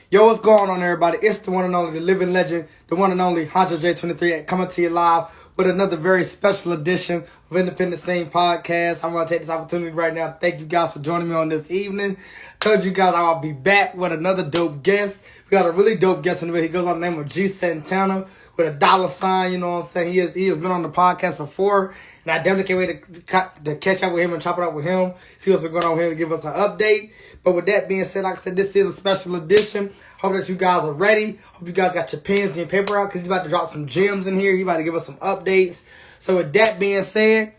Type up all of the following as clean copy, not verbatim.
Yo, what's going on, everybody? It's the one and only, the living legend, the one and only Honcho J23 coming to you live with another very special edition of Independent Scene Podcast. I'm going to take this opportunity right now to thank you guys for joining me on this evening. Told you guys I'll be back with another dope guest. We got a really dope guest in the video. He goes by the name of G Santana with a dollar sign, you know what I'm saying? He has been on the podcast before, and I definitely can't wait to catch up with him and chop it up with him, see what's been going on with him, and give us an update. But with that being said, like I said, this is a special edition. Hope that you guys are ready. Hope you guys got your pens and your paper out, because he's about to drop some gems in here. He's about to give us some updates. So with that being said,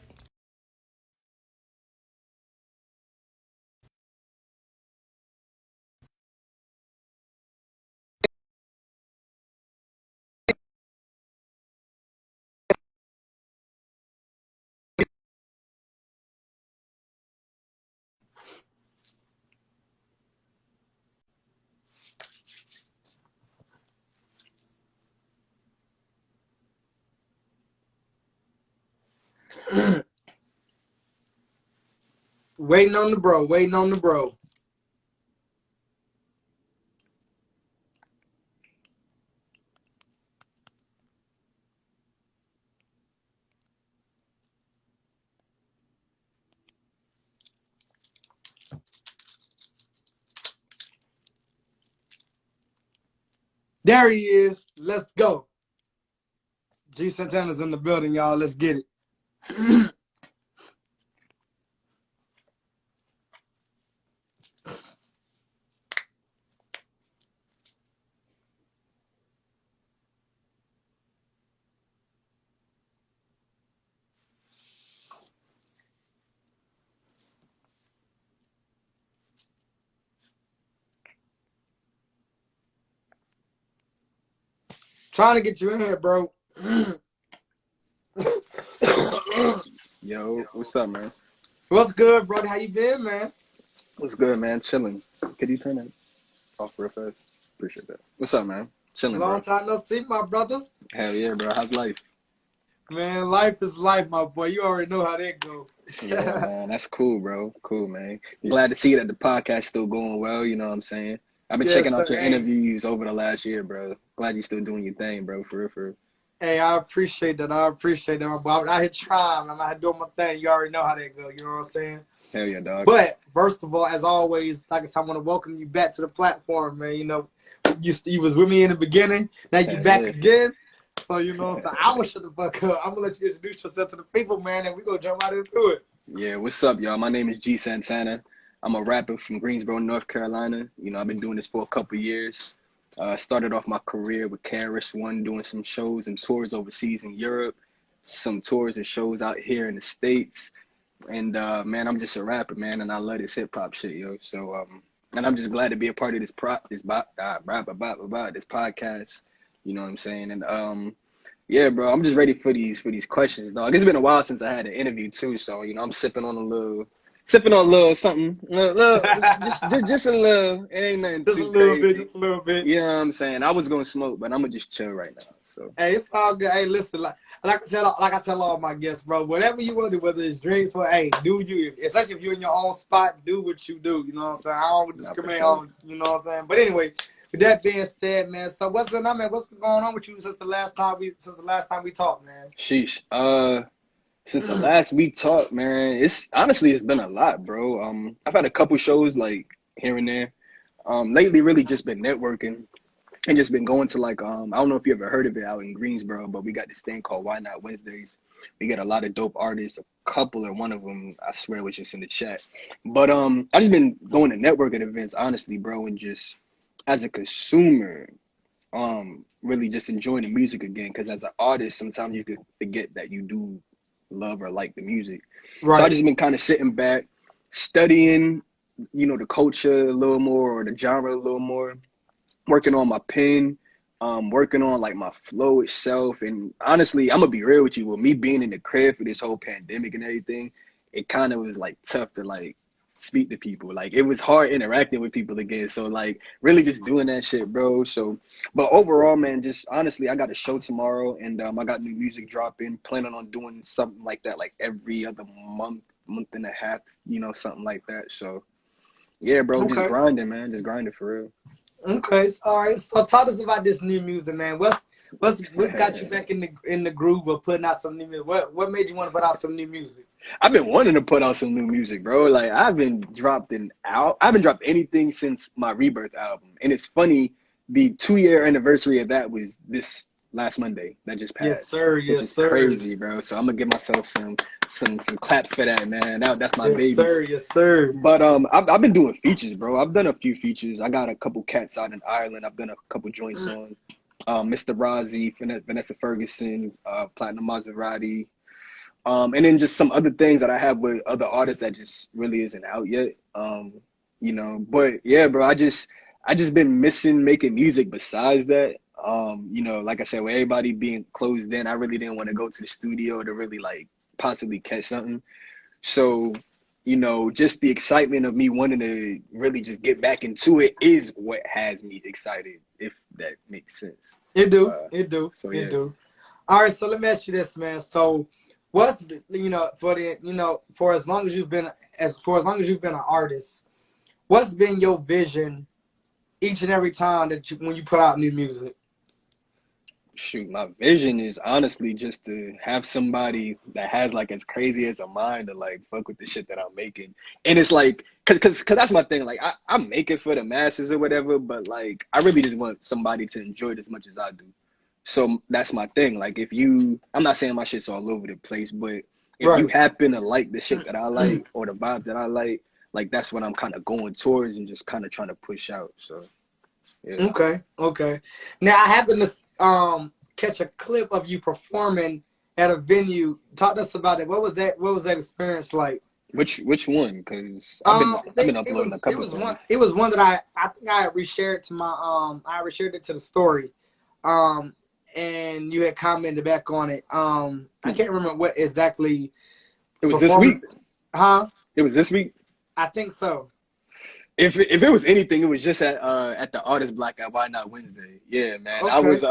waiting on the bro. There he is. Let's go. G Santana's in the building, y'all. Let's get it. Trying to get you in here, bro. Yo, what's up, man? What's good, brother? How you been, man? What's good, man? Chilling. Could you turn it off real fast? Appreciate that. What's up, man? Chilling, Long bro. time no see, my brother. Hell yeah, bro. How's life? Man, life is life, my boy. You already know how that goes. Yeah, man. That's cool, bro. Cool, man. Glad to see that the podcast still going well. You know what I'm saying? I've been Yes, checking out sir. your interviews over the last year, bro. Glad you still doing your thing, bro. For real, for real. Hey, I appreciate that. My boy. I'm out here trying. I'm out here doing my thing. You already know how that go. You know what I'm saying? Hell yeah, dog. But first of all, as always, like I said, I want to welcome you back to the platform, man. You know, you was with me in the beginning. Now you Hell back yeah. again. So you know what I'm saying? I'm gonna shut the fuck up. I'm gonna let you introduce yourself to the people, man, and we gonna jump right into it. Yeah, what's up, y'all? My name is G Santana. I'm a rapper from Greensboro, North Carolina. You know, I've been doing this for a couple years. Started off my career with KRS-One, doing some shows and tours overseas in Europe, some tours and shows out here in the States. And man, I'm just a rapper, man, and I love this hip hop shit, yo. So and I'm just glad to be a part of this this podcast. You know what I'm saying? And yeah, bro, I'm just ready for these questions, dog. It's been a while since I had an interview too, so you know I'm sipping on a little something, just a little. It ain't nothing Just a too little bit, crazy. just a little bit. You know what I'm saying? I was gonna smoke, but I'm gonna just chill right now. So Hey, it's all good. Hey, listen, like I tell all my guests, bro, whatever you want to do, whether it's drinks or hey, do you, especially if you're in your own spot, do what you do. You know what I'm saying? I don't not for discriminate sure. on, you know what I'm saying? But anyway, with that being said, man, so what's been on, man? What's been going on with you since the last time we talked, man? Sheesh. Since the last we talked, man, it's been a lot, bro. I've had a couple shows like here and there. Lately, really just been networking and just been going to like I don't know if you ever heard of it out in Greensboro, but we got this thing called Why Not Wednesdays. We get a lot of dope artists. A couple, and one of them I swear was just in the chat. But I just been going to networking events, honestly, bro, and just as a consumer, really just enjoying the music again. Because as an artist, sometimes you could forget that you do love or like the music. So I Right. just been kind of sitting back, studying, you know, the culture a little more or the genre a little more, working on my pen, working on like my flow itself. And honestly, I'm gonna be real with you. With me being in the crib for this whole pandemic and everything, it kind of was like tough to like speak to people. Like it was hard interacting with people again. So like really just doing that shit, bro. So, but overall, man, just honestly, I got a show tomorrow, and I got new music dropping. Planning on doing something like that, like every other month and a half, you know, something like that. So yeah, bro, just Okay. grinding, man, just grinding for real. Okay, all right. So talk to us about this new music, man. What's got you back in the groove of putting out some new music? What made you want to put out some new music? I've been wanting to put out some new music, bro. Like I haven't dropped anything since my Rebirth album. And it's funny, the 2 year anniversary of that was this last Monday that just Yes, passed, sir. which Yes, is sir. crazy, bro. So I'm gonna give myself some claps for that, man. That's my Yes, baby. sir. Yes, sir. But I've been doing features, bro. I've done a few features. I got a couple cats out in Ireland. I've done a couple joints on Mr. Rozzy, Vanessa Ferguson, Platinum Maserati, and then just some other things that I have with other artists that just really isn't out yet. But yeah, bro, I just been missing making music besides that. Like I said, with everybody being closed in, I really didn't want to go to the studio to really like possibly catch something. So, just the excitement of me wanting to really just get back into it is what has me excited, if that makes sense. It do. Uh, It do. so It yeah. do. All right. So let me ask you this, man. So, what's for as long as you've been an artist, what's been your vision each and every time when you put out new music? Shoot, my vision is honestly just to have somebody that has like as crazy as a mind to like fuck with the shit that I'm making. And it's like, cause that's my thing. Like I make it for the masses or whatever, but like I really just want somebody to enjoy it as much as I do. So that's my thing. Like I'm not saying my shit's all over the place, but if you Right. happen to like the shit that I like or the vibes that I like that's what I'm kind of going towards and just kind of trying to push out. So yeah. Okay, okay. Now I happened to catch a clip of you performing at a venue. Talk to us about it. What was that? What was that experience like? Which one? Because I've been It uploading a was couple things. it was one that I think I reshared to my I reshared it to the story, um and you had commented back on it. I Hmm. can't remember what exactly It was this performance. week. Huh? It was this week. I think so. If it was anything, it was just at the Artist Blackout Why Not Wednesday. Yeah, man. Okay. I was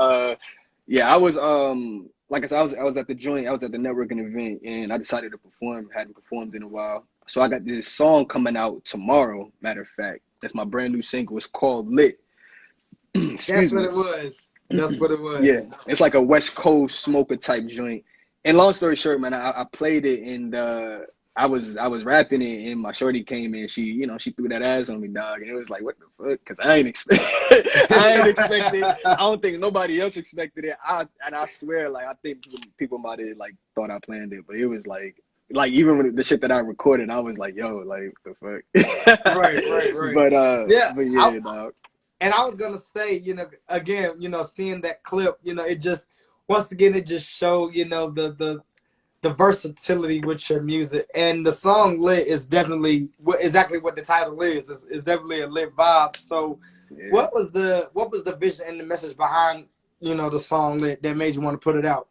like I said, I was at the joint. I was at the networking event, and I decided to perform. Hadn't performed in a while, so I got this song coming out tomorrow. Matter of fact, that's my brand new single. It's called Lit. That's Excuse what me. it was. That's what it Yeah, was. it's like a West Coast smoker type joint. And long story short, man, I played it and I was rapping it and my shorty came in. She threw that ass on me, dog, and it was like, what the fuck? Because I ain't expect, I ain't expected. I don't think nobody else expected it. I swear, like I think people might have like thought I planned it, but it was like even with the shit that I recorded, I was like, yo, like the Right, right, fuck. right. but Yeah, but yeah, dog. and I was gonna say, again, seeing that clip, it just once again it just showed, the versatility with your music, and the song "Lit" is definitely exactly what the title is. It's definitely a lit vibe. So, Yeah. what was the vision and the message behind the song "Lit" that made you want to put it out?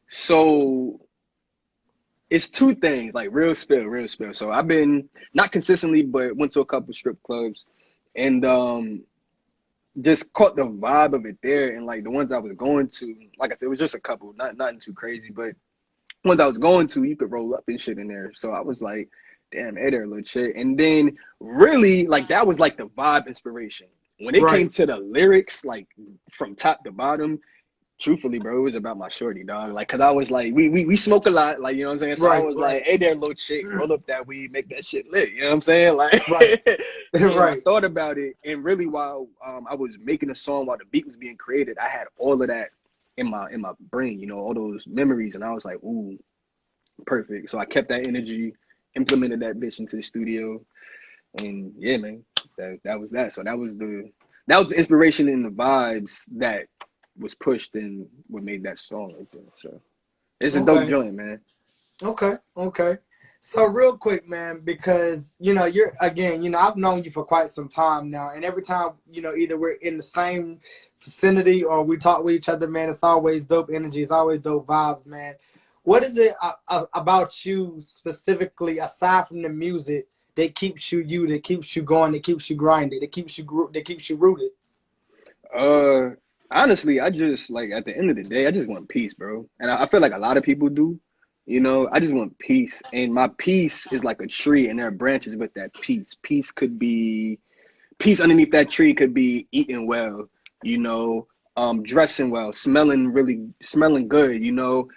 So it's two things, like real spill, real spill. So I've been not consistently, but went to a couple strip clubs and just caught the vibe of it there. And like the ones I was going to, like I said, it was just a couple, nothing too crazy, but ones I was going to, you could roll up and shit in there. So I was like, damn, hey there, little shit. And then really, like that was like the vibe inspiration. When it came Right, to the lyrics, like from top to bottom, truthfully, bro, it was about my shorty, dog. Like, cause I was like, we smoke a lot, like, you know what I'm saying? So I right, was right, like, hey there, little chick, roll up that weed, make that shit lit. You know what I'm saying? Like, right, and I right. thought about it, and really, while I was making a song, while the beat was being created, I had all of that in my brain, all those memories, and I was like, ooh, perfect. So I kept that energy, implemented that bitch into the studio, and yeah, man, that was that. So that was the inspiration and the vibes that was pushed and what made that song right there. So it's a dope Okay. joint, man. Okay, okay. So real quick, man, because you're again, I've known you for quite some time now, and every time either we're in the same vicinity or we talk with each other, man, it's always dope energy, it's always dope vibes, man. What is it about you specifically, aside from the music, that keeps that keeps you going, that keeps you grinding, that keeps you rooted? Uh, Honestly, I just like at the end of the day, I just want peace, bro. And I feel like a lot of people do. I just want peace, and my peace is like a tree, and there are branches with that peace. Peace could be peace underneath that tree could be eating well, you know, dressing well, smelling good, you know,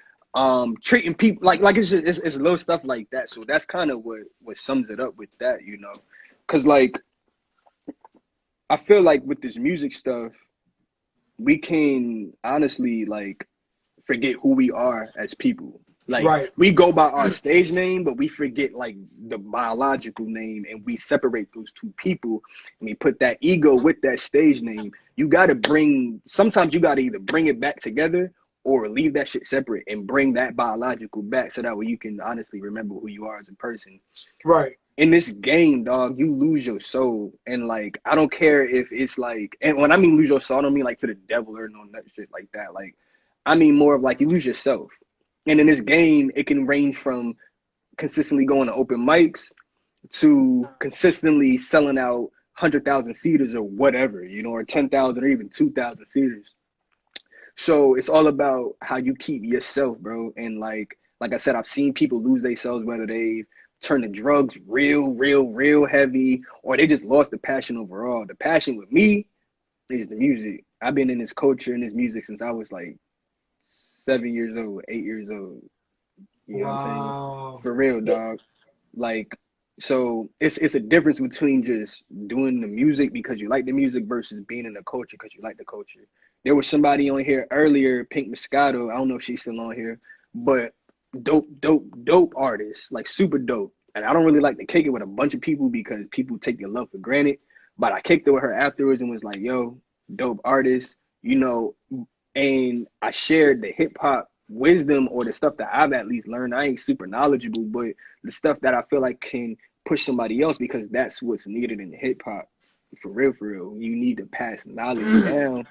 treating people like it's just it's little stuff like that. So that's kind of what sums it up with that, you know, because like I feel like with this music stuff, we can honestly like forget who we are as people. Like Right. we go by our stage name, but we forget like the biological name, and we separate those two people, and we put that ego with that stage name. Sometimes you gotta either bring it back together or leave that shit separate and bring that biological back so that way you can honestly remember who you are as a person. Right. In this game, dog, you lose your soul. And like, I don't care if it's like, and when I mean lose your soul, I don't mean like to the devil or no nut shit like that. Like, I mean more of like you lose yourself. And in this game, it can range from consistently going to open mics to consistently selling out 100,000 seaters or whatever, you know, or 10,000 or even 2,000 seaters. So it's all about how you keep yourself, bro. And like I said, I've seen people lose themselves, whether they've turned to drugs real heavy, or they just lost the passion overall. The passion with me is the music. I've been in this culture and this music since I was like 7 years old, 8 years old. You know what I'm saying? Wow. For real, dog. Like, so it's a difference between just doing the music because you like the music versus being in the culture because you like the culture. There was somebody on here earlier, Pink Moscato. I don't know if she's still on here, but dope artist, like super dope. And I don't really like to kick it with a bunch of people because people take your love for granted. But I kicked it with her afterwards and was like, yo, dope artist, you know, and I shared the hip hop wisdom or the stuff that I've at least learned. I ain't super knowledgeable, but the stuff that I feel like can push somebody else because that's what's needed in hip hop. For real, for real. You need to pass knowledge down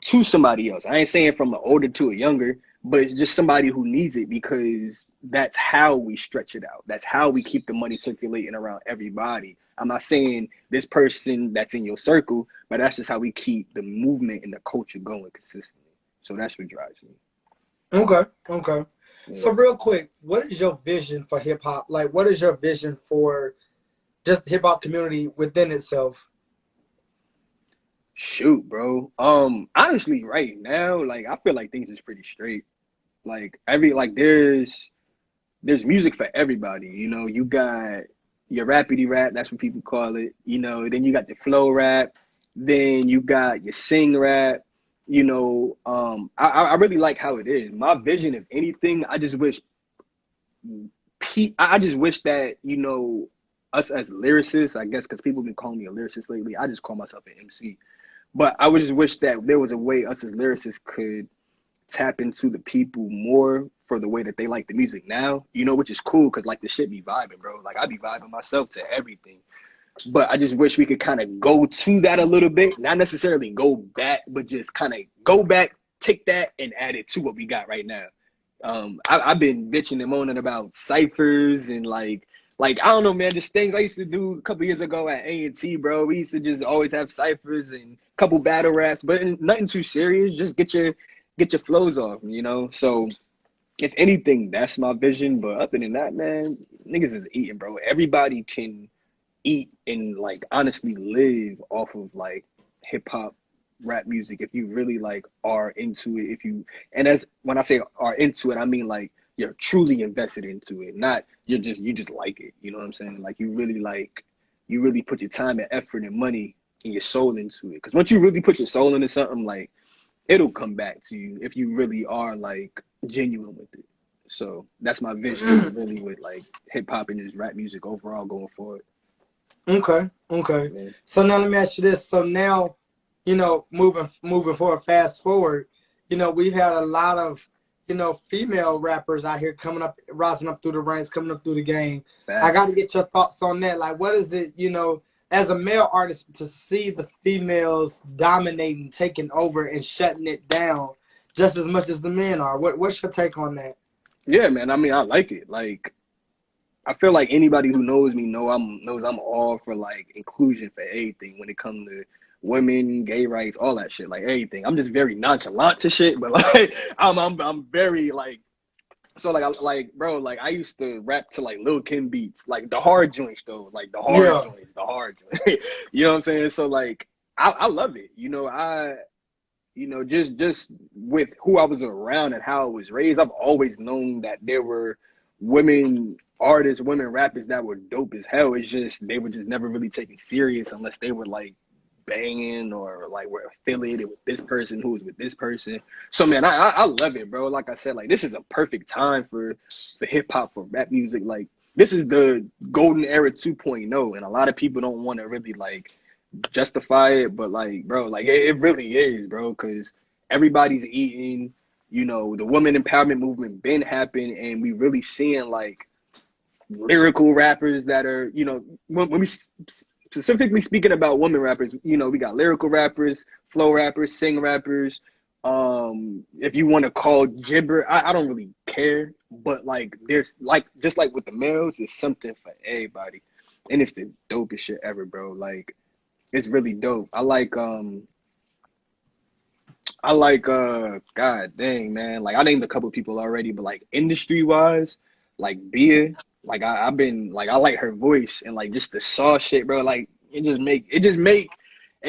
to somebody else. I ain't saying from an older to a younger, but it's just somebody who needs it because that's how we stretch it out. That's how we keep the money circulating around everybody. I'm not saying this person that's in your circle, but that's just how we keep the movement and the culture going consistently. So that's what drives me. Okay. Okay. Yeah. So real quick, what is your vision for hip hop? Like, what is your vision for just the hip hop community within itself? Shoot, bro. Honestly, right now, like I feel like things is pretty straight. Like there's music for everybody. You know, you got your rapidy rap, that's what people call it. You know, then you got the flow rap, then you got your sing rap. You know, I really like how it is. My vision, if anything, I just wish that you know us as lyricists, I guess, because people have been calling me a lyricist lately. I just call myself an MC. But I would just wish that there was a way us as lyricists could tap into the people more for the way that they like the music now, you know, which is cool because like the shit be vibing, bro. Like I be vibing myself to everything. But I just wish we could kind of go to that a little bit, not necessarily go back, but just kind of go back, take that and add it to what we got right now. I've been bitching and moaning about ciphers and like I don't know, man, just things I used to do a couple years ago at A&T, bro. We used to just always have ciphers and a couple battle raps, but nothing too serious. Just get your flows off, you know. So if anything, that's my vision. But other than that, man, niggas is eating, bro. Everybody can eat and like honestly live off of like hip hop rap music if you really like are into it. And as when I say are into it, I mean like you're truly invested into it, not you just like it. You know what I'm saying? Like you really put your time and effort and money and your soul into it. Because once you really put your soul into something, like it'll come back to you if you really are like genuine with it. So that's my vision really with like hip hop and just rap music overall going forward. Okay. Okay. Yeah. So now let me ask you this. So now, you know, moving forward, fast forward, you know, we've had a lot of, you know, female rappers out here coming up, rising up through the ranks, coming up through the game. I got Facts. to get your thoughts on that. Like, what is it, you know, as a male artist to see the females dominating, taking over and shutting it down just as much as the men are? What's your take on that? Yeah, man. I mean, I like it. Like, I feel like anybody who knows me knows I'm all for like inclusion for everything when it comes to women, gay rights, all that shit, like everything. I'm just very nonchalant to shit, but like I'm very like So like bro, like I used to rap to like Lil Kim beats, like the hard joints though, like Yeah. the hard joints. You know what I'm saying? So like I love it. Just with who I was around and how I was raised, I've always known that there were women artists, women rappers that were dope as hell. It's just they were just never really taken serious unless they were like banging or like were affiliated with this person who was with this person. So man, I love it, bro. Like I said, like this is a perfect time for hip hop, for rap music. Like this is the golden era 2.0, and a lot of people don't want to really like justify it, but like, bro, like it really is, bro, because everybody's eating. The woman empowerment movement been happening, and we really seeing like lyrical rappers that are, when we specifically speaking about women rappers, we got lyrical rappers, flow rappers, sing rappers. If you want to call gibber, I don't really care, but like there's like just like with the males, there's something for everybody, and it's the dopest shit ever, bro. Like it's really dope. God dang, man. Like I named a couple people already, but like industry wise, like Bia, like I've been like I like her voice and like just the saw shit, bro. Like it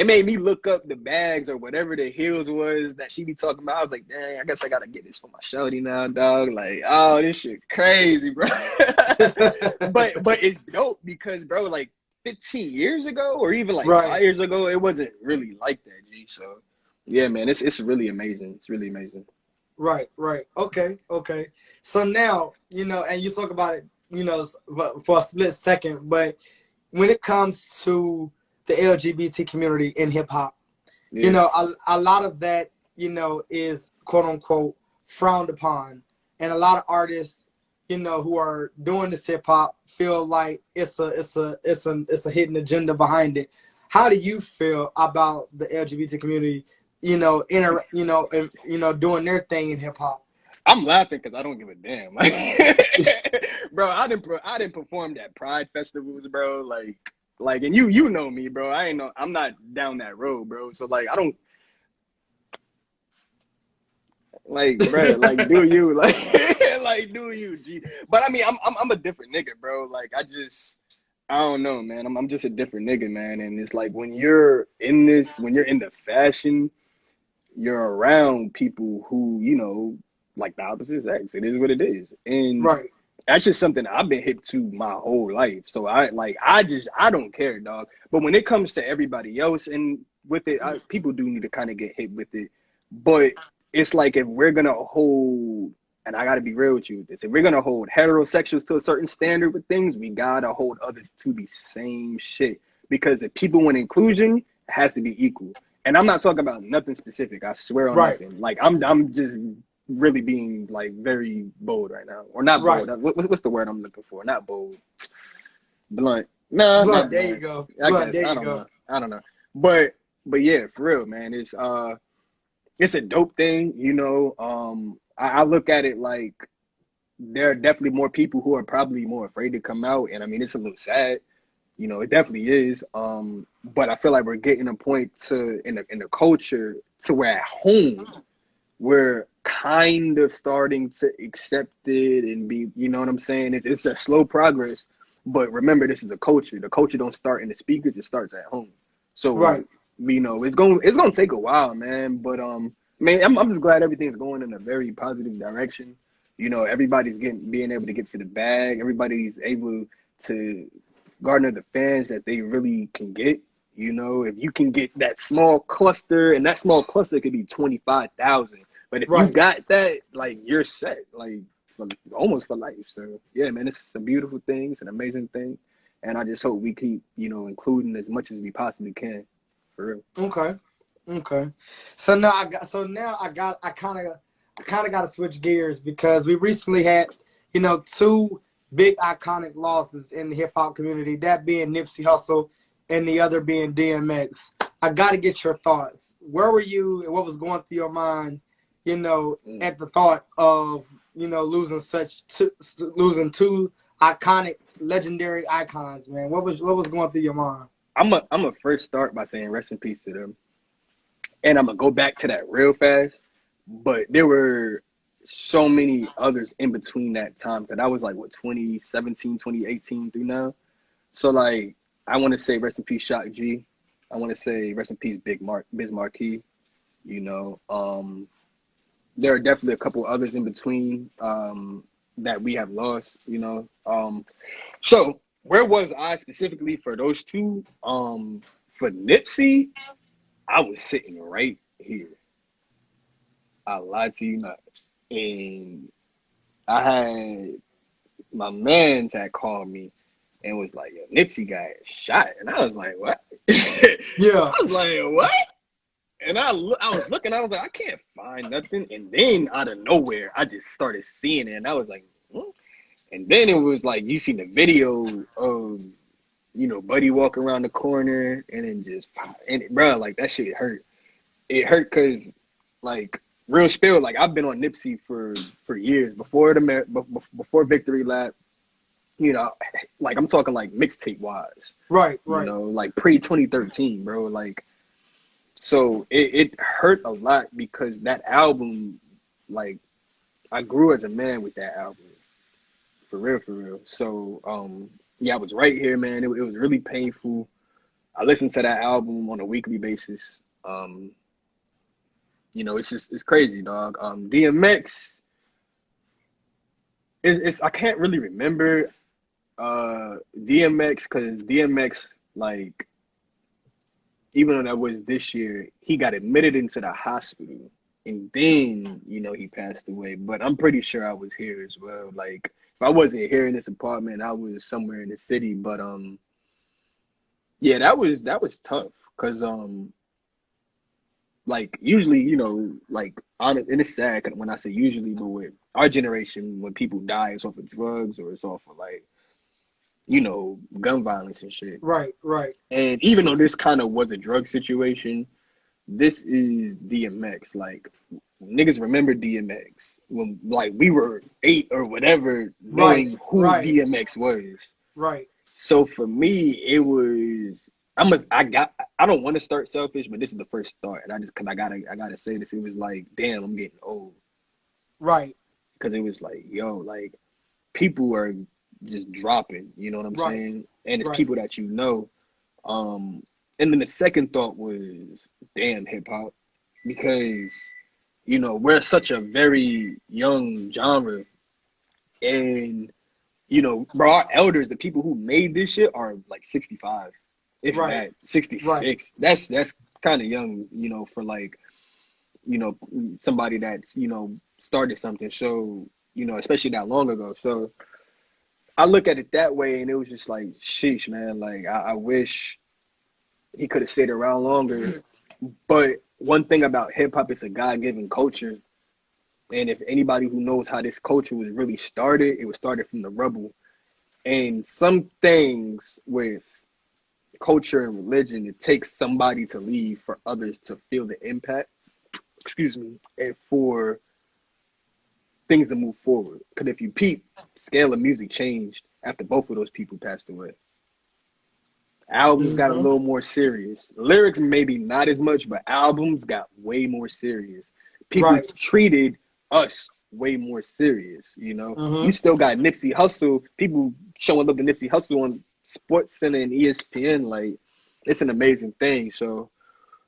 made me look up the bags or whatever the heels was that she be talking about. I was like, dang, I guess I gotta get this for my shorty now, dog. Like, oh, this shit crazy, bro. But it's dope because, bro, like 15 years ago or even like Right. 5 years ago, it wasn't really like that, G. So yeah, man, it's really amazing. It's really amazing. Right, right. Okay, okay. So now, and you talk about it, for a split second, but when it comes to the LGBT community in hip hop, Yeah. a lot of that, is quote unquote frowned upon. And a lot of artists, who are doing this hip hop feel like it's a hidden agenda behind it. How do you feel about the LGBT community, doing their thing in hip hop? I'm laughing because I don't give a damn. Like, bro, I didn't perform at Pride festivals, bro. And you know me, bro. I'm not down that road, bro. So like, I don't like, bro. Like, do you like, like, do you, G? But I mean, I'm a different nigga, bro. Like, I don't know, man. I'm just a different nigga, man. And it's like when you're in the fashion, you're around people who, like the opposite sex. It is what it is. And Right, that's just something I've been hip to my whole life. So I don't care, dog. But when it comes to everybody else and with it, people do need to kind of get hit with it. But it's like if we're gonna hold, and I gotta be real with you with this, if we're gonna hold heterosexuals to a certain standard with things, we gotta hold others to the same shit. Because if people want inclusion, it has to be equal. And I'm not talking about nothing specific. I swear on right, nothing. Like I'm just really being like very bold right now, or not right. bold. What's the word I'm looking for? Not bold, blunt. No, Blunt, not there you blunt. go. I Blunt, guess there I you don't go. know. I don't know. But yeah, for real, man. It's a dope thing. I look at it like there are definitely more people who are probably more afraid to come out, and I mean it's a little sad. It definitely is. But I feel like we're getting a point in the culture to where at home we're kind of starting to accept it and be, you know what I'm saying? It's a slow progress, but remember, this is a culture. The culture don't start in the speakers; it starts at home. So, Right, it's gonna take a while, man. But man, I'm just glad everything's going in a very positive direction. Everybody's being able to get to the bag. Everybody's able to garner the fans that they really can get. If you can get that small cluster, and that small cluster could be 25,000. But if you right. got that, like you're set, like almost for life. So yeah, man, it's a beautiful thing. It's an amazing thing, and I just hope we keep, including as much as we possibly can, for real. Okay, okay. So now I kind of got to switch gears because we recently had, two big iconic losses in the hip hop community. That being Nipsey Hussle, and the other being DMX. I got to get your thoughts. Where were you, and what was going through your mind, Mm. at the thought of, losing two iconic, legendary icons, man? What was going through your mind? I'm a first start by saying rest in peace to them, and I'm gonna go back to that real fast. But there were so many others in between that time. Cause that was like what 2017, 2018 through now. So like I want to say rest in peace Shock G. I want to say rest in peace Biz Marquee. You know, there are definitely a couple others in between that we have lost. You know, so where was I specifically for those two? For Nipsey, I was sitting right here. I lied to you not. And I had my man that called me and was like, "Yo, Nipsey got shot," and I was like, "What?" I Yeah. was like, "What?" And I was looking, I was like, I can't find nothing. And then out of nowhere, I just started seeing it, and I was like, hmm? And then it was like you see the video of Buddy walking around the corner, and then just and bro, like that shit hurt. It hurt because like real spill, like I've been on Nipsey for years before before Victory Lap. You know, like I'm talking like mixtape wise. Right. You Right. know, like pre 2013, bro. Like so it hurt a lot because that album, like I grew as a man with that album. For real, for real. So yeah, I was right here, man. It was really painful. I listened to that album on a weekly basis. It's crazy, dog. DMX it's I can't really remember DMX because DMX like even though that was this year, he got admitted into the hospital and then, he passed away. But I'm pretty sure I was here as well. Like if I wasn't here in this apartment, I was somewhere in the city. But yeah, that was tough because like usually, like and it's sad when I say usually, but with our generation, when people die, it's off of drugs or it's off of like, gun violence and shit. Right. Right. And even though this kind of was a drug situation, this is DMX. Like niggas remember DMX when like we were 8 or whatever, Right. knowing who Right. DMX was. Right. So for me, it was I don't want to start selfish, but this is the first thought, and because I gotta say this. It was like, damn, I'm getting old. Right. Because it was like, yo, like people are just dropping. You know what I'm Right. saying? And it's Right. people that you know. And then the second thought was, damn, hip hop, because we're such a very young genre, and bro, our elders, the people who made this shit, are like 65, if Right. that, Right. 66. That's kind of young, for like somebody that's started something so especially that long ago. So I look at it that way, and it was just like, sheesh, man. Like I wish he could have stayed around longer. But one thing about hip hop, it's a God-given culture. And if anybody who knows how this culture was really started, it was started from the rubble. And some things with culture and religion, it takes somebody to leave for others to feel the impact, excuse me, and for things to move forward. Because if you peep, scale of music changed after both of those people passed away. Albums got a Mm-hmm. little more serious. Lyrics maybe not as much, but albums got way more serious. People Right. treated us way more serious, You Mm-hmm. still got Nipsey Hussle, people showing up to Nipsey Hussle on Sports Center and ESPN, like it's an amazing thing. So,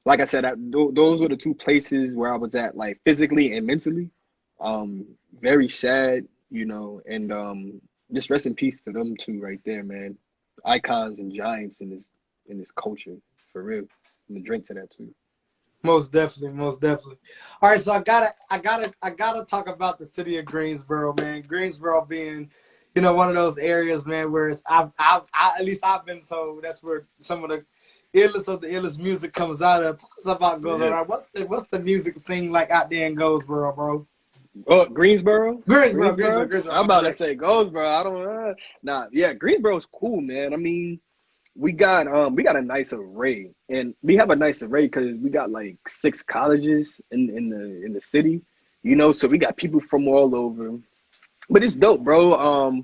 like I said, those were the two places where I was at, like physically and mentally. Very sad, and just rest in peace to them two right there, man. Icons and giants in this culture, for real. I'm gonna drink to that too. Most definitely, most definitely. All right, so I gotta talk about the city of Greensboro, man. Greensboro being, one of those areas, man, where it's at least I've been told that's where some of the illest of the illest music comes out of. Talk us about goes Yeah. around. What's the music scene like out there in Goldsboro, bro? Oh, Greensboro? Greensboro, Greensboro, Greensboro? Greensboro. I'm My about to correct. say Goldsboro. I don't Nah, yeah, Greensboro's cool, man. I mean, we got a nice array, and we have a nice array because we got like 6 colleges in the city, so we got people from all over. But it's dope, bro.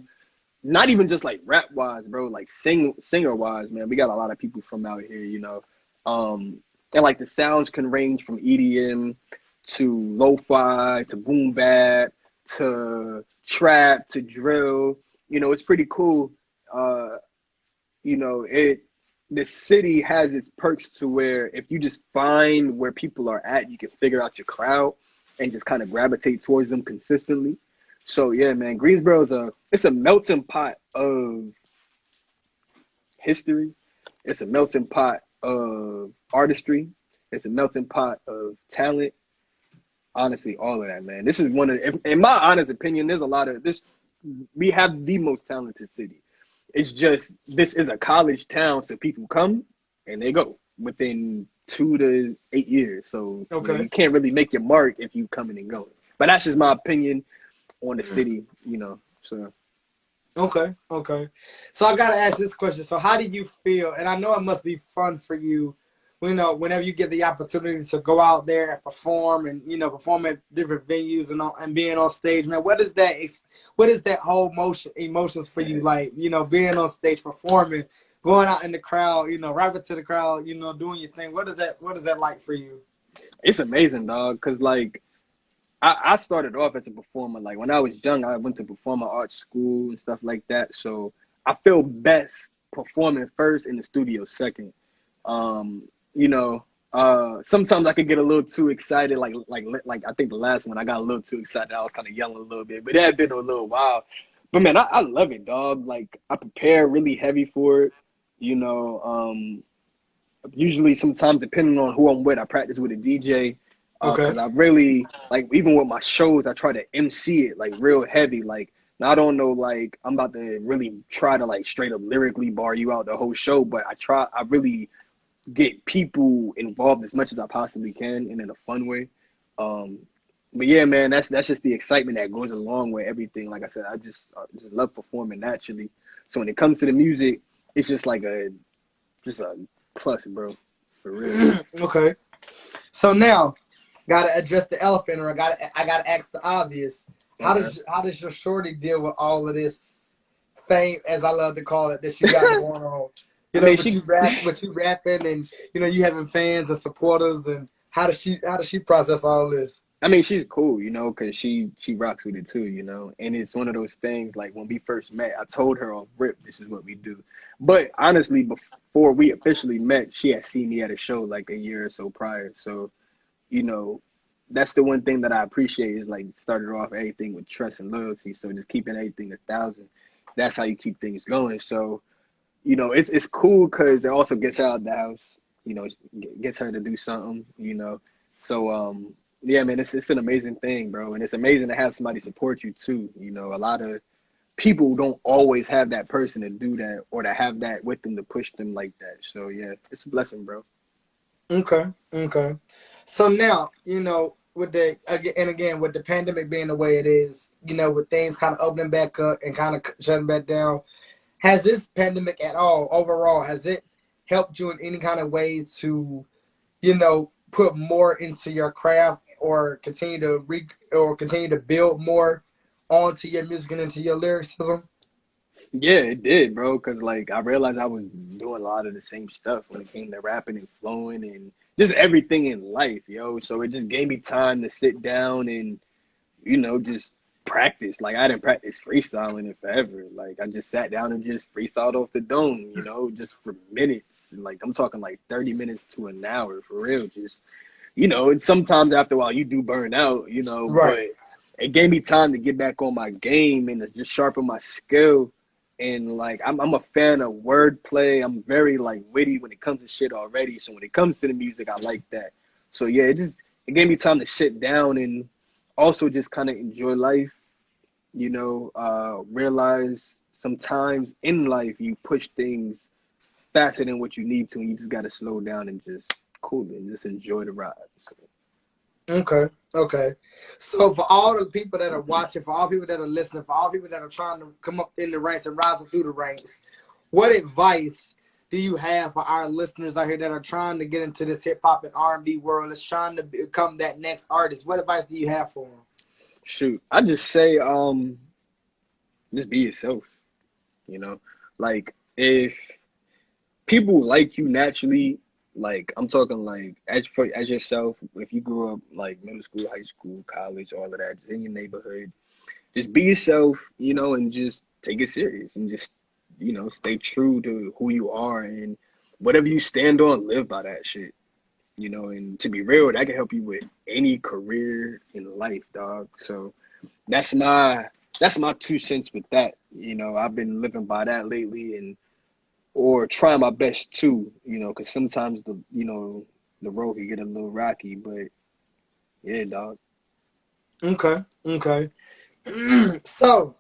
Not even just like rap wise, bro, like singer wise, man. We got a lot of people from out here, and like the sounds can range from EDM to lo-fi to boom bap to trap to drill. You know, it's pretty cool. Uh, you know, the city has its perks to where if you just find where people are at, you can figure out your crowd and just kind of gravitate towards them consistently. So yeah, man, Greensboro is it's a melting pot of history. It's a melting pot of artistry. It's a melting pot of talent. Honestly, all of that, man. This is one of, in my honest opinion, there's a lot of this. We have the most talented city. It's just this is a college town, so people come and they go within 2 to 8 years. So you know, Okay. you can't really make your mark if you coming and going. But that's just my opinion on the city, you know. So Okay. Okay. So I gotta ask this question. So how do you feel? And I know it must be fun for you, whenever you get the opportunity to go out there and perform and perform at different venues and being on stage, man. What is that whole emotions for you like? Being on stage performing, going out in the crowd, rapping to the crowd, doing your thing. What is that like for you? it's amazing, dog. Cause like I started off as a performer. Like when I was young, I went to performing arts school and stuff like that. So I feel best performing first in the studio second. Um, you know, sometimes I could get a little too excited. Like I think the last one I got a little too excited. I was kind of yelling a little bit, but it had been a little while. But man, I love it, dog. Like I prepare really heavy for it. You know, usually sometimes depending on who I'm with, I practice with a DJ. Okay. Cause I really like even with my shows, I try to MC it like real heavy. Like now I don't know, like I'm about to really try to like straight up lyrically bar you out the whole show, but I really get people involved as much as I possibly can and in a fun way. Um, but yeah, man, that's just the excitement that goes along with everything. Like I said, I just love performing naturally. So when it comes to the music, it's just like just a plus, bro, for real. Okay. So now, gotta address the elephant, or I gotta ask the obvious. How Okay. does your shorty deal with all of this fame, as I love to call it, that you got going on? I mean, But she you rapping, and you having fans and supporters, and how does she process all this? I mean, she's cool, you know, because she rocks with it too, you know. And it's one of those things like when we first met, I told her off rip, this is what we do. But honestly, before we officially met, she had seen me at a show like a year or so prior. So, you know, that's the one thing that I appreciate is like started off everything with trust and loyalty. So just keeping everything 1,000. That's how you keep things going. So, you know, it's cool because it also gets her out the house. You know, gets her to do something. You know, so yeah, man, it's an amazing thing, bro, and it's amazing to have somebody support you too. You know, a lot of people don't always have that person to do that or to have that with them to push them like that. So yeah, it's a blessing, bro. Okay, okay. So now, with with the pandemic being the way it is, with things kind of opening back up and kind of shutting back down, has this pandemic at all overall has it helped you in any kind of ways to put more into your craft or continue to build more onto your music and into your lyricism? Yeah, it did, bro. Cause like I realized I was doing a lot of the same stuff when it came to rapping and flowing and just everything in life, yo. So it just gave me time to sit down and just practice. Like I didn't practice freestyling in forever. Like I just sat down and just freestyled off the dome, just for minutes. Like I'm talking like 30 minutes to an hour for real. Just, and sometimes after a while you do burn out, Right. but it gave me time to get back on my game and to just sharpen my skill. And like I'm a fan of wordplay. I'm very like witty when it comes to shit already. So when it comes to the music, I like that. So yeah, it gave me time to sit down and also just kind of enjoy life, realize sometimes in life you push things faster than what you need to, and you just got to slow down and just cool it and just enjoy the ride. So, Okay. Okay. So for all the people that are watching, for all people that are listening, for all people that are trying to come up in the ranks and rising through the ranks, what advice do you have for our listeners out here that are trying to get into this hip hop and R&B world, that's trying to become that next artist? What advice do you have for them? shoot, I just say, just be yourself, you know, like if people like you naturally, like I'm talking like as yourself, if you grew up like middle school, high school, college, all of that, just in your neighborhood, just be yourself, you know, and just take it serious and just, you know, stay true to who you are and whatever you stand on, live by that shit. You know, and to be real, that can help you with any career in life, dog. So that's my that's my 2 cents with that. You know, I've been living by that lately, and or trying my best too. You know, because sometimes the road can get a little rocky, but yeah, dog. Okay. Okay. So,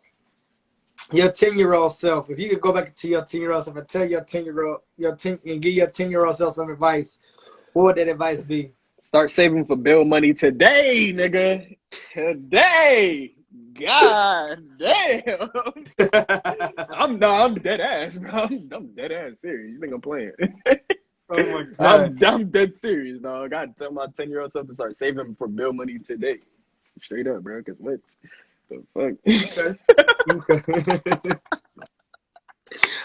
your 10-year-old self, if you could go back to your 10-year-old self and tell your 10-year-old, and give your 10-year-old self some advice, what would that advice be? Start saving for bill money today, nigga. Today. God damn. I'm dead ass, bro. I'm dead ass serious. You think I'm playing? Oh my God. I'm dead serious, dog. I gotta tell my 10-year-old self to start saving for bill money today. Straight up, bro. Cause what the Okay. fuck? Okay.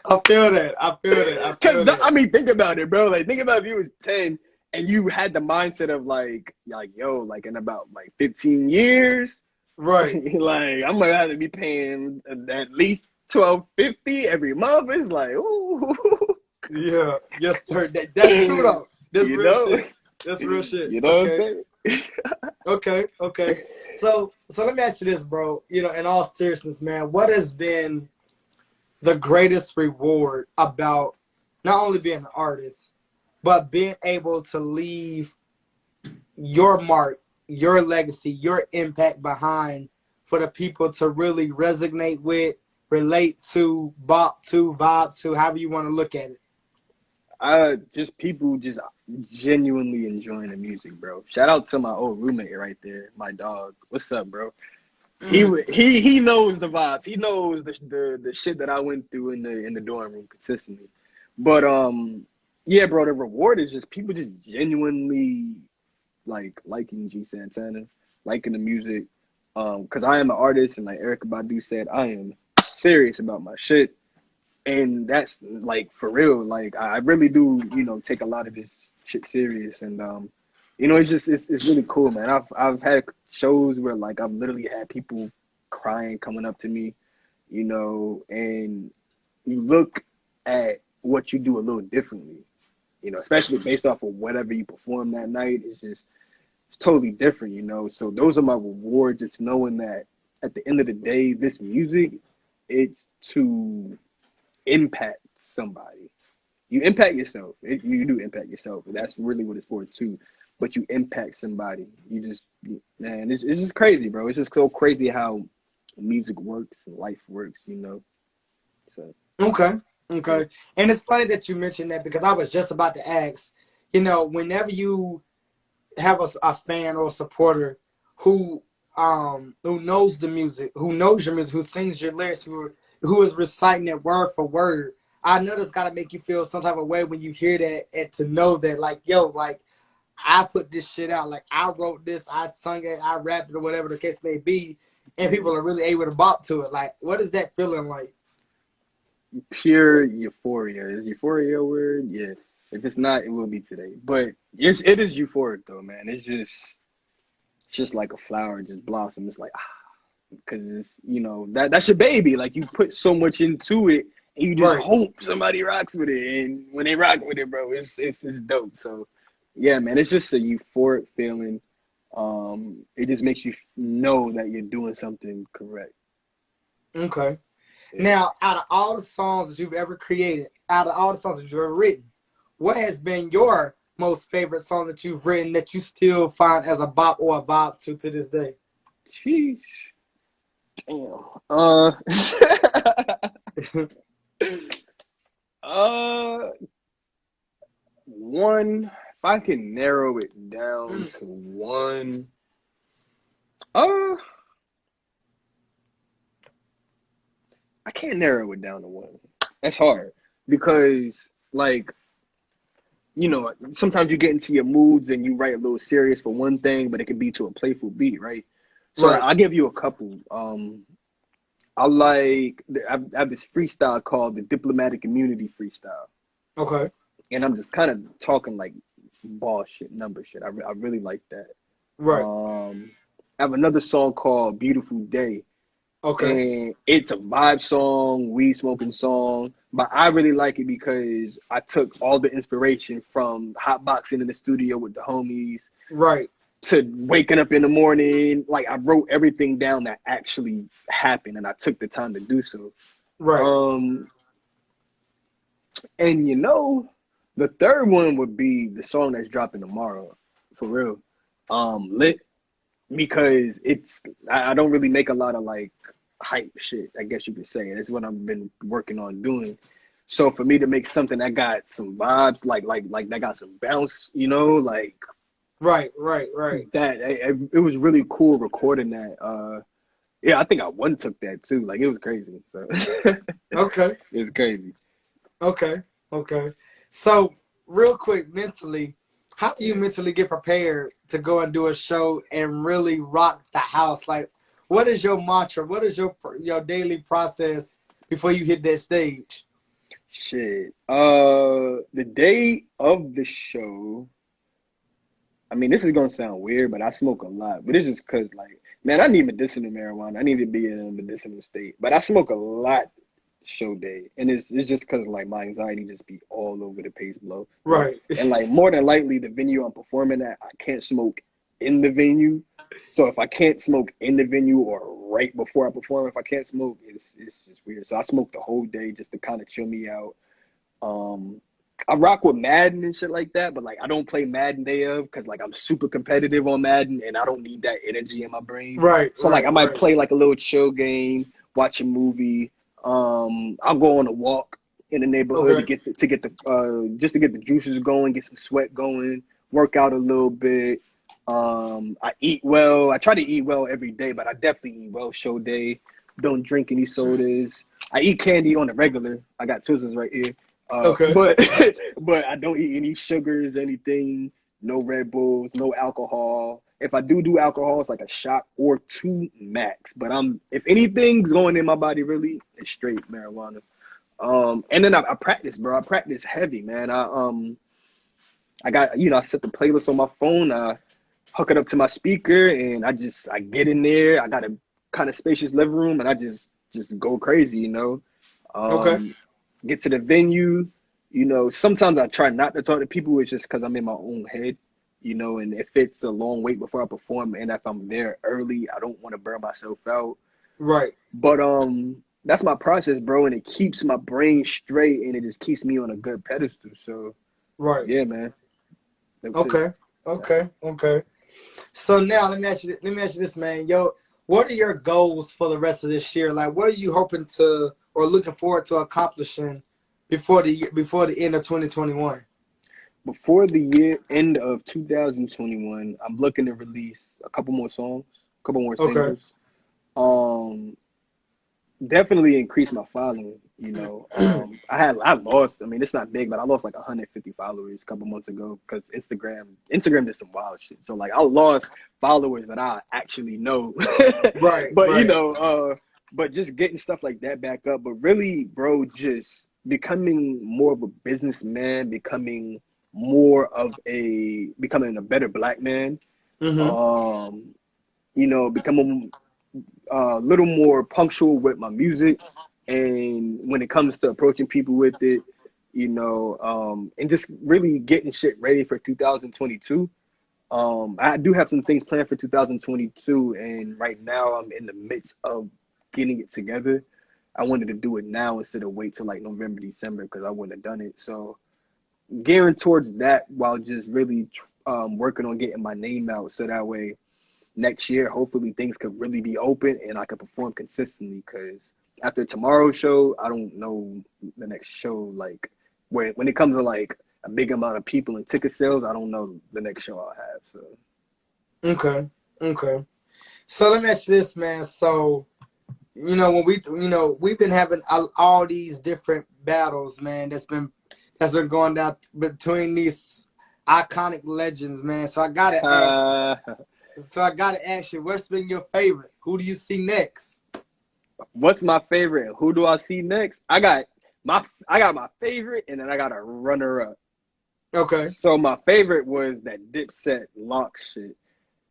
I feel that. I feel that. I Cause feel that. I mean, think about it, bro. Like, think about if you was 10 and you had the mindset of like, yo, like in about like 15 years, Right. like I'm gonna have to be paying at least 12.50 every month. It's like, ooh, Yeah. Yes, sir. That's true though. That's you real know, shit. That's real shit. you know what Okay. I'm saying? Okay. Okay. So let me ask you this, bro. In all seriousness, man, what has been the greatest reward about not only being an artist, but being able to leave your mark, your legacy, your impact behind for the people to really resonate with, relate to, bop to, vibe to, however you want to look at it. Just people just genuinely enjoying the music, bro. Shout out to my old roommate right there, my dog. What's up, bro? He knows the vibes. He knows the shit that I went through in the dorm room consistently. But yeah, bro, the reward is just people just genuinely like liking G Santana, liking the music. Cause I am an artist, and like Erykah Badu said, I am serious about my shit, and that's like for real. Like I really do, you know, take a lot of this shit serious, and you know, it's really cool, man. I've had shows where like I've literally had people crying coming up to me, you know, and you look at what you do a little differently, you know, especially based off of whatever you perform that night. It's totally different, you know. So those are my rewards. It's knowing that at the end of the day, this music, it's to impact somebody. You impact yourself. You do impact yourself. And that's really what it's for too. But you impact somebody. Man, it's just crazy, bro. It's just so crazy how music works and life works, you know. So Okay. yeah. Okay. And it's funny that you mentioned that because I was just about to ask, whenever you have a fan or a supporter who knows the music, who knows your music, who sings your lyrics, who is reciting it word for word. I know that's gotta make you feel some type of way when you hear that and to know that like, yo, like I put this shit out, like I wrote this, I sung it, I rapped it or whatever the case may be, and people are really able to bop to it. Like, what is that feeling like? Pure euphoria. Is euphoria a word? Yeah. If it's not, it will be today. But it is euphoric though, man. It's just like a flower just blossom. It's like because it's that's your baby. Like you put so much into it, and you just Right. hope somebody rocks with it. And when they rock with it, bro, it's dope. So yeah, man, it's just a euphoric feeling. It just makes you know that you're doing something correct. Okay. Yeah. Now, out of all the songs that you've ever created, out of all the songs that you've ever written, what has been your most favorite song that you've written that you still find as a bop or a bop to this day? Sheesh. Damn. Uh, one. If I can narrow it down to one, uh, I can't narrow it down to one. That's hard because, like, sometimes you get into your moods and you write a little serious for one thing, but it can be to a playful beat, right? So Right. I'll give you a couple. I have this freestyle called the Diplomatic Immunity Freestyle. Okay. And I'm just kind of talking like ball shit, number shit. I really like that. Right. I have another song called Beautiful Day, Okay. And it's a vibe song, weed smoking song. But I really like it because I took all the inspiration from hotboxing in the studio with the homies Right. to waking up in the morning. Like I wrote everything down that actually happened, and I took the time to do so. Right. And the third one would be the song that's dropping tomorrow, for real. Lit, because I don't really make a lot of like hype shit, I guess you could say. That's what I've been working on doing. So for me to make something that got some vibes, like that got some bounce, like Right. Right. Right. that, it was really cool recording that. Yeah, I think I one took that too. Like it was crazy. So Okay. it was crazy. Okay. Okay. So, real quick, mentally, how do you Yeah. mentally get prepared to go and do a show and really rock the house? Like, what is your mantra? What is your daily process before you hit that stage? Shit. The day of the show, I mean, this is gonna sound weird, but I smoke a lot. But it's just cause, like, man, I need medicinal marijuana. I need to be in a medicinal state. But I smoke a lot show day, and it's just cause like my anxiety just be all over the place, bro. Right. And like more than likely, the venue I'm performing at, I can't smoke in the venue. So if I can't smoke in the venue or right before I perform, if I can't smoke, it's just weird. So I smoke the whole day just to kind of chill me out. Um, I rock with Madden and shit like that, but like I don't play Madden day of because like I'm super competitive on Madden and I don't need that energy in my brain. Right. So like I Right. might Right. play like a little chill game, watch a movie. I'll go on a walk in the neighborhood to Okay. get the juices going, get some sweat going, work out a little bit. I eat well. I try to eat well every day, but I definitely eat well show day. Don't drink any sodas. I eat candy on the regular. I got Twizzlers right here. Okay. But but I don't eat any sugars, anything, no Red Bulls, no alcohol. If I do alcohol, it's like a shot or two max. But if anything's going in my body really, it's straight marijuana. And then I practice, bro. I practice heavy, man. I got I set the playlist on my phone. I hook it up to my speaker, and I get in there. I got a kind of spacious living room, and I just go crazy. Okay. Um, get to the venue. Sometimes I try not to talk to people. It's just because I'm in my own head. And if it's a long wait before I perform, and if I'm there early, I don't want to burn myself out. Right. But that's my process, bro, and it keeps my brain straight, and it just keeps me on a good pedestal. So Right. yeah, man, that's it. Okay. Okay. Okay. So now let me ask you this, man. Yo, what are your goals for the rest of this year? Like, what are you hoping to or looking forward to accomplishing before the end of 2021? Before the year end of 2021, I'm looking to release a couple more songs, a couple more Okay. singles. Um, Definitely increase my following. I lost. I mean, it's not big, but I lost like 150 followers a couple months ago because Instagram did some wild shit. So like, I lost followers that I actually know, Right. but Right. but just getting stuff like that back up. But really, bro, just becoming more of a businessman, becoming a better black man. Mm-hmm. Um, becoming a little more punctual with my music, and when it comes to approaching people with it, and just really getting shit ready for 2022. I do have some things planned for 2022, and right now I'm in the midst of getting it together. I wanted to do it now instead of wait till like November, December because I wouldn't have done it. So gearing towards that while just really working on getting my name out so that way next year, hopefully things could really be open and I could perform consistently. Because after tomorrow's show, I don't know the next show. Like when it comes to like a big amount of people and ticket sales, I don't know the next show I'll have. So Okay. Okay. So let me ask you this, man. So when we've been having all these different battles, man. That's been going down between these iconic legends, man. uh, So I gotta ask you, what's been your favorite? Who do you see next? what's my favorite? Who do I see next? I got my favorite, and then I got a runner up. Okay. So my favorite was that Dipset Lock shit.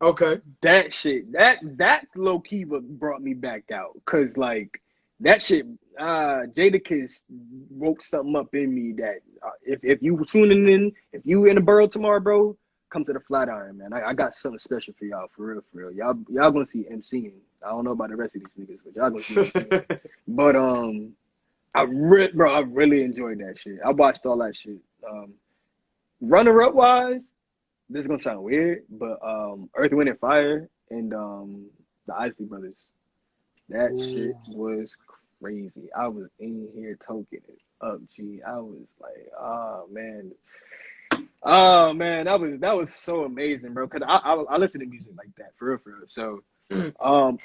Okay. That shit, that low key what brought me back out, cause like that shit, Jadakiss woke something up in me that if you tuning in, if you in the borough tomorrow, bro, come to the Flatiron, man. I got something special for y'all, for real, for real. Y'all gonna see MCing. I don't know about the rest of these niggas, but y'all gonna see MCing. But I really enjoyed that shit. I watched all that shit. Runner up wise, this is gonna sound weird, but Earth, Wind and Fire and the Isley Brothers. That shit Ooh. was crazy. I was in here toking it up, G. I was like, oh man, that was so amazing, bro. Cause I listen to music like that for real, for real. So,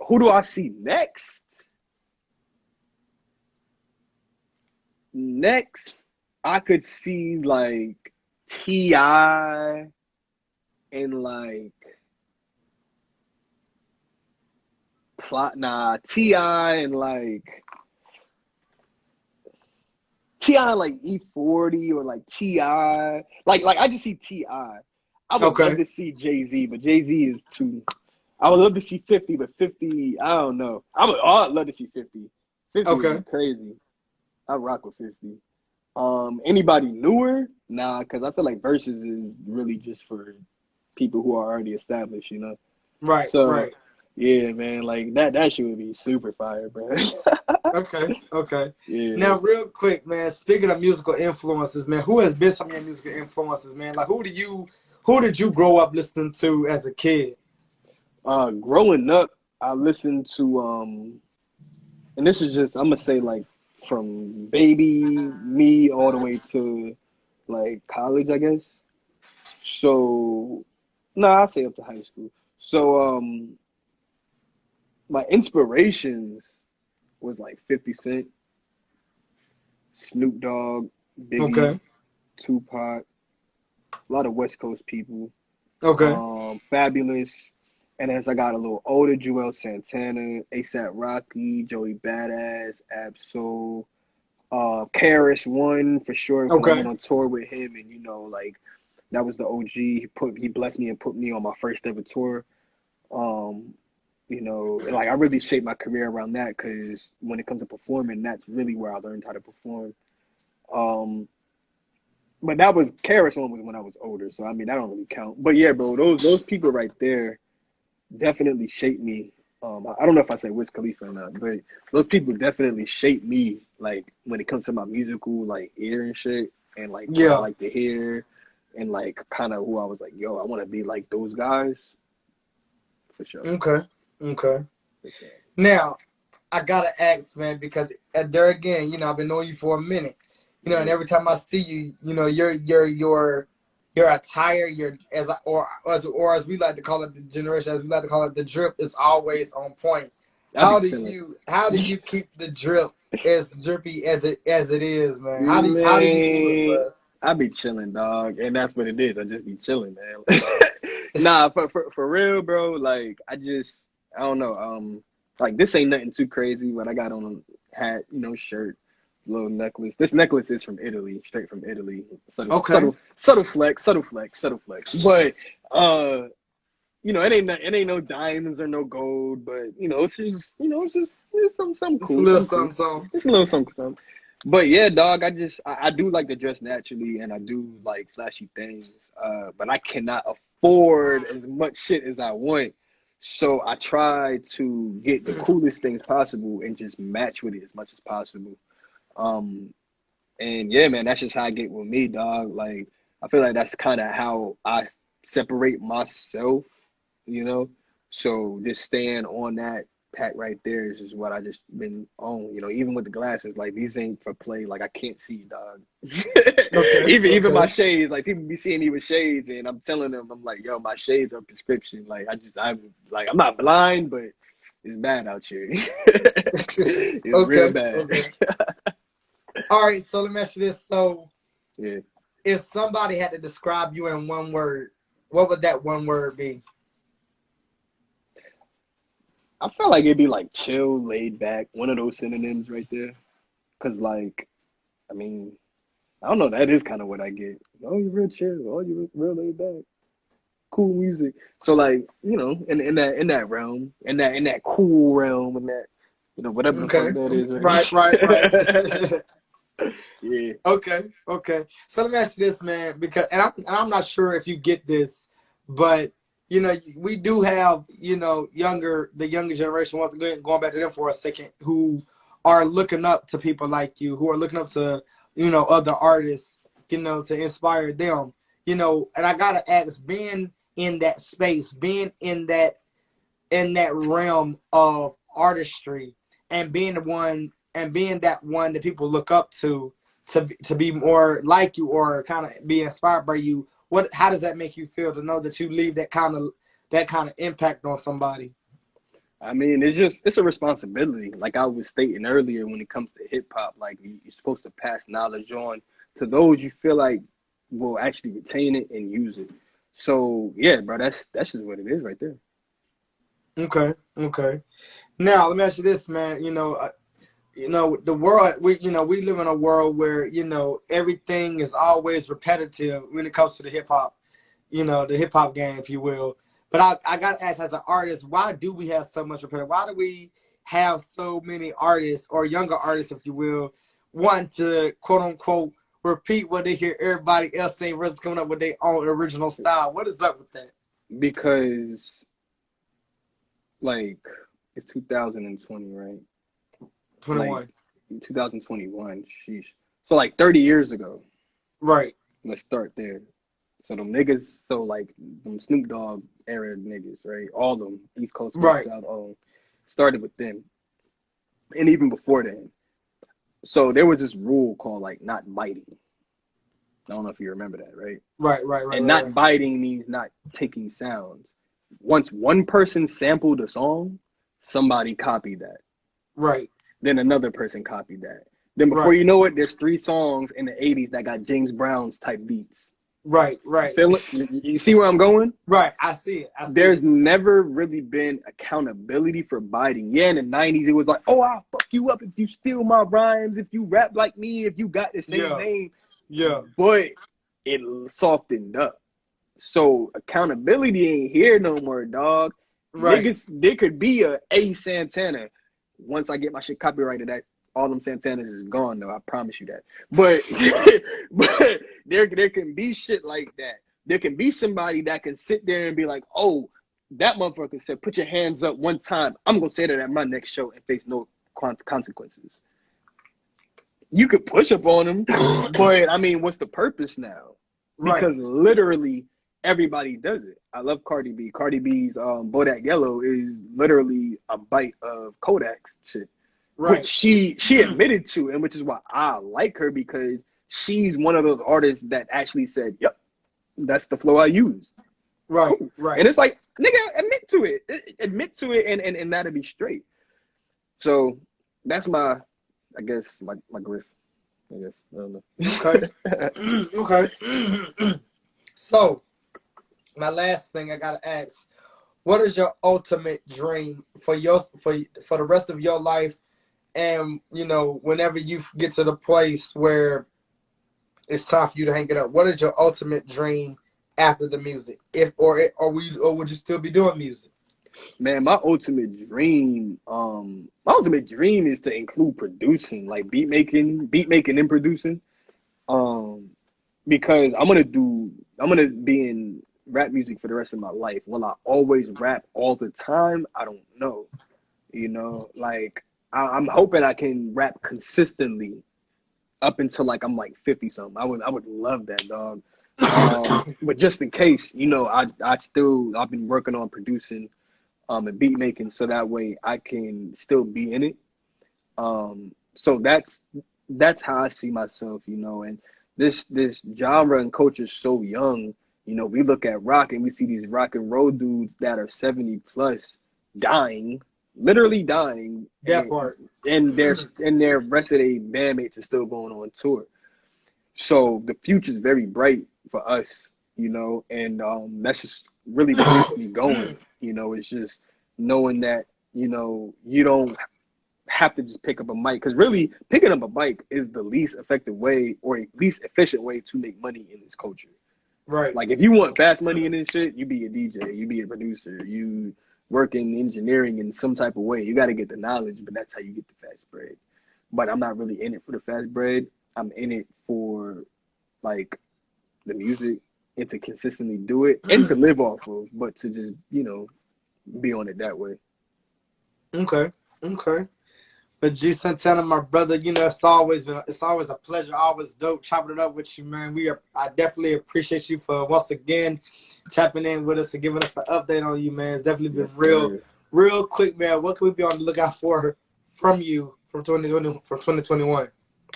who do I see next? Next, I could see like Ti and like Ti and like Ti like E40 or like Ti. Like I just see Ti. I would love Okay. to see Jay-Z, but Jay-Z is too. I would love to see 50, but 50, I don't know. I'd love to see 50. 50 would be Okay. crazy. I rock with 50. Anybody newer? Nah, because I feel like verses is really just for people who are already established, you know. Right. So Right. yeah, man, like that shit would be super fire, bro. Okay. Okay. Yeah. Now, real quick, man. Speaking of musical influences, man, who has been some of your musical influences, man? Like, who did you grow up listening to as a kid? Growing up, I listened to and this is just I'm gonna say like from baby me all the way to like college, I guess. So no, I'll say up to high school. So my inspirations was like 50 Cent, Snoop Dogg, Biggie, Okay. Tupac, a lot of West Coast people, Okay. Fabulous. And as I got a little older, Joel Santana, ASAP Rocky, Joey Badass, Absol, Karis One for sure, because I went Okay. on tour with him, and like that was the OG. He blessed me and put me on my first ever tour. Um, and like I really shaped my career around that because when it comes to performing, that's really where I learned how to perform. Um, but that was Karis One was when I was older, so I mean that don't really count. But yeah, bro, those people right there definitely shaped me. I don't know if I say Wiz Khalifa or not, but those people definitely shaped me. Like when it comes to my musical like ear and shit, and like what I Yeah. like to hear, and like kind of who I was like, yo, I want to be like those guys for sure, Okay. Okay. for sure. Now, I gotta ask, man, because there again, I've been knowing you for a minute, and Yeah, every time I see you, your attire, your as we like to call it, the generation, as we like to call it, the drip is always on point. I be How do chilling, you keep the drip as drippy as it is, man? How do you do it, man. bro? I be chilling, dog, and that's what it is. I just be chilling, man. Nah, for real, bro. Like I don't know. Like this ain't nothing too crazy. But I got on a hat, shirt, little necklace. This necklace is from Italy, straight from Italy. Subtle, Okay, subtle, subtle flex, subtle flex, subtle flex. But it ain't no diamonds or no gold. But it's just something just a cool, little something cool. something, something. It's a little something. But yeah, dog, I do like to dress naturally and I do like flashy things. But I cannot afford as much shit as I want. So I try to get the coolest things possible and just match with it as much as possible. Um, and yeah, man, that's just how I get with me, dog. Like I feel like that's kind of how I separate myself, you know. So just staying on that pack right there is just what I just been on. Even with the glasses, like these ain't for play. Like I can't see, dog. Okay, Even my okay. shades, like people be seeing me with shades, and I'm telling them, I'm like, yo, my shades are prescription. Like I'm not blind, but it's bad out here. It's real Okay, bad. okay. All right, so let me ask you this. So, Yeah. if somebody had to describe you in one word, what would that one word be? I feel like it'd be like chill, laid back, one of those synonyms right there. Cause like, I mean, I don't know, that is kind of what I get. Oh, you're real chill. Oh, you're real laid back. cool music. So like, you know, in that realm, in that cool realm, and that, you know, whatever the fuck Okay. that is, Right. right? Yeah. Okay. So let me ask you this, man, because and I'm not sure if you get this, but you know, we do have, you know, the younger generation, once again, going back to them for a second, who are looking up to people like you, who are looking up to, you know, other artists, you know, to inspire them, you know, and I gotta ask, being in that space, being in that realm of artistry, and being the one and being that one that people look up to be more like you or kind of be inspired by you, what how does that make you feel to know that you leave that kind of impact on somebody? I mean, it's a responsibility. Like I was stating earlier, when it comes to hip hop, like you're supposed to pass knowledge on to those you feel like will actually retain it and use it. So yeah, bro, that's just what it is right there. Okay. Now let me ask you this, man. You know, the world, we live in a world where, you know, everything is always repetitive when it comes to the hip hop, you know, the hip hop game, if you will. But I got to ask, as an artist, why do we have so much repetitive? Why do we have so many artists, or younger artists, if you will, want to quote unquote repeat what they hear everybody else saying versus coming up with their own original style? What is up with that? Because like it's 2020, right? Like 21. 2021. Sheesh. So like 30 years ago. Right, Let's start there. So them niggas, so like them Snoop Dogg era niggas, right? All them East Coast, West right, South, all started with them, and even before then. So there was this rule called like not biting. I don't know if you remember that, right? And right. not biting means not taking sounds. Once one person sampled a song, somebody copied that. Right, Then another person copied that. Then before right, you know it, there's 3 songs in the 80s that got James Brown's type beats. You right. feel it? You see where I'm going? Right, I see it. I see There's it. never really been accountability for biting. Yeah, in the 90s, it was like, oh, I'll fuck you up if you steal my rhymes, if you rap like me, if you got the same Yeah, name. yeah. But it softened up. So accountability ain't here no more, dog. Right, Niggas, there could be a Santana. Once I get my shit copyrighted, that all them Santanas is gone, though. I promise you that. But but there can be shit like that. There can be somebody that can sit there and be like, oh, that motherfucker said, put your hands up one time. I'm gonna say that at my next show and face no consequences. You could push up on them, but I mean, what's the purpose now? right, Because literally everybody does it. I love Cardi B. Cardi B's Bodak Yellow is literally a bite of Kodak's shit, which right, she admitted to, and which is why I like her, because she's one of those artists that actually said, "Yep, that's the flow I use." Cool. right. And it's like, nigga, admit to it. Admit to it, and that'll be straight. So that's my, I guess, my grift. I guess. I don't Okay, know. okay. So, my last thing I gotta ask: what is your ultimate dream for the rest of your life? And you know, whenever you get to the place where it's time for you to hang it up, what is your ultimate dream after the music? If or would you still be doing music? Man, my ultimate dream is to include producing, like beat making and producing. Um, because I'm gonna be in rap music for the rest of my life. Will I always rap all the time? I don't know. You know, like I'm hoping I can rap consistently up until like I'm like 50 something. I would love that, dog. But just in case, you know, I've been working on producing and beat making, so that way I can still be in it. So that's how I see myself, you know. And this genre and culture is so young. You know, we look at rock and we see these rock and roll dudes that are 70 plus dying, literally dying, That part. and their rest of their bandmates are still going on tour. So the future is very bright for us, you know, and that's just really what keeps me going. You know, it's just knowing that, you know, you don't have to just pick up a mic, because really picking up a mic is the least effective way or least efficient way to make money in this culture. Right. Like, if you want fast money in this shit, you be a DJ, you be a producer, you work in engineering in some type of way. You got to get the knowledge, but that's how you get the fast bread. But I'm not really in it for the fast bread. I'm in it for, like, the music and to consistently do it and to live off of, but to just, be on it that way. Okay. Okay. But G Santana, my brother, it's always a pleasure, always dope chopping it up with you, man. I definitely appreciate you for once again tapping in with us and giving us an update on you, man. It's definitely been Yes, sir. real quick, man. What can we be on the lookout for from you from 2021?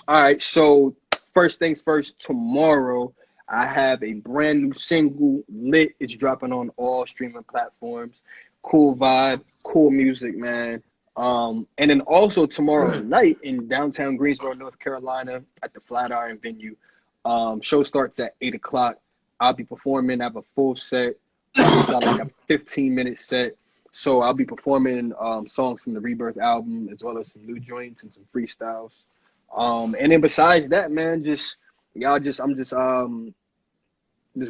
All right, so first things first, tomorrow I have a brand new single, Lit. It's dropping on all streaming platforms. Cool vibe, cool music, man. And then also tomorrow night in downtown Greensboro, North Carolina, at the Flatiron venue. Show starts at 8 o'clock. I'll be performing. I have a full set. It's got like a 15-minute set. So I'll be performing songs from the Rebirth album, as well as some new joints and some freestyles. And then besides that, man, I'm just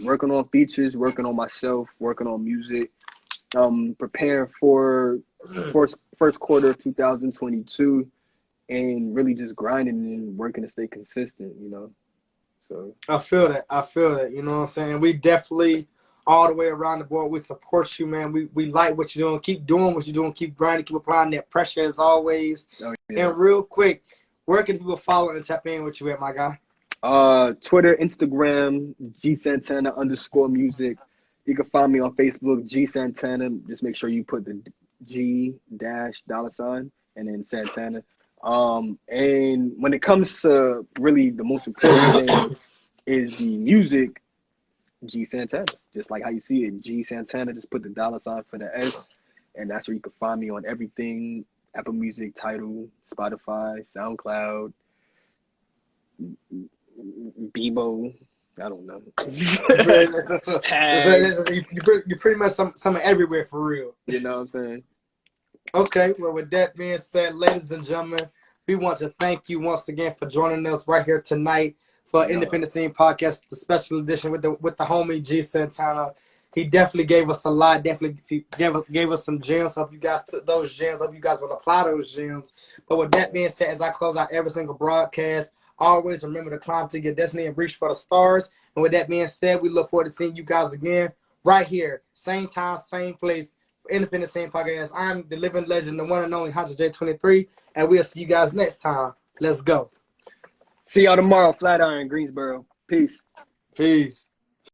working on features, working on myself, working on music, preparing for first quarter of 2022, and really just grinding and working to stay consistent, So I feel that. You know what I'm saying? We definitely all the way around the board. We support you, man. We like what you're doing. Keep doing what you're doing. Keep grinding. Keep applying that pressure as always. oh, yeah. And real quick, where can people follow and tap in with you at, my guy? Twitter, Instagram, gsantana_music. You can find me on Facebook, G Santana. Just make sure you put the G $$ and then Santana. And when it comes to really the most important thing is the music, G Santana. Just like how you see it, G Santana. Just put the $ for the S, and that's where you can find me on everything: Apple Music, Tidal, Spotify, SoundCloud, Bebo. I don't know. You're pretty much some everywhere for real. You know what I'm saying? Okay, well, with that being said, ladies and gentlemen, we want to thank you once again for joining us right here tonight for Independent Scene Podcast, the special edition with the homie G Santana. He definitely gave us a lot. Definitely gave us some gems. Hope you guys took those gems. Hope you guys will apply those gems. But with that being said, as I close out every single broadcast, always remember to climb to your destiny and reach for the stars. And with that being said, we look forward to seeing you guys again right here, same time, same place. Independent Scene Podcast. I'm the living legend, the one and only Hunter J23, and we'll see you guys next time. Let's go. See y'all tomorrow, Flatiron, Greensboro. Peace. Peace.